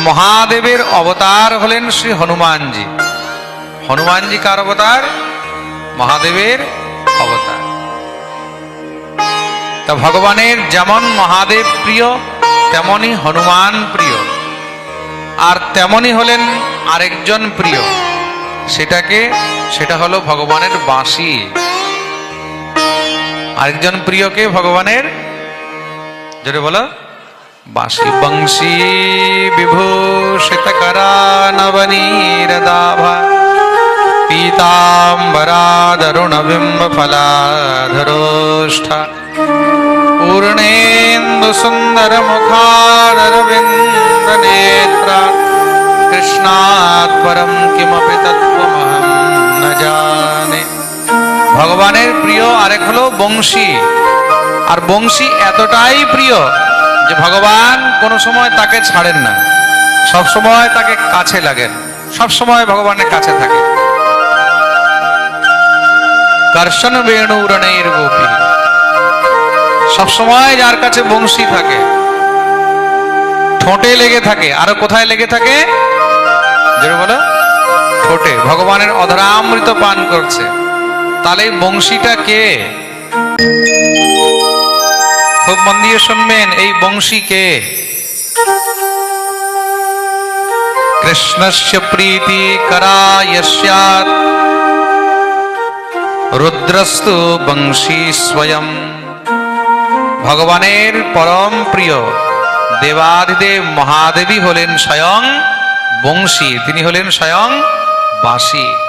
মহাদেবের অবতার হলেন শ্রী হনুমানজি। হনুমানজি কার অবতার? মহাদেবের অবতার। তা ভগবানের যেমন মহাদেব প্রিয়, তেমনি হনুমান প্রিয়। আর তেমনি হলেন আরেকজন প্রিয়, সেটা হলো ভগবানের বাঁশি। আরেকজন প্রিয়কে ভগবানের, জোরে বলো, বাঁশি। বংশী বিভূষিত করা নবনীরদাভা পীতাম্বরাদরুণ বিম্ব ফলাধরোষ্ঠা পূর্ণেন্দু সুন্দর মুখারবিন্দ নেত্রা কৃষ্ণাৎ পরম কিমপি তত্ত্বমহং ন জানে। ভগবানের প্রিয় আরেক হলো বংশী। আর বংশী এতটাই প্রিয় যে ভগবান কোনো সময় তাকে ছাড়েন না, সব সময় তাকে কাছে লাগেন, সব সময় ভগবানের কাছে থাকে। কর্ষণ বেণুরণের গোপী, সবসময় যার কাছে বংশী থাকে, ঠোঁটে লেগে থাকে। আরো কোথায় লেগে থাকে? যেটা বলো, ঠোঁটে। ভগবানের অধরামৃত পান করছে। তাহলে এই বংশীটা কে? খুব মন দিয়ে শুনবেন, এই বংশী কে? কৃষ্ণস্য প্রীতি করা ইয়স্যাৎ রুদ্রস্তু বংশী স্বয়ং। ভগবানের পরম প্রিয় দেবাদিদেব মহাদেবী হলেন স্বয়ং বংশী, তিনি হলেন স্বয়ং বাঁশি।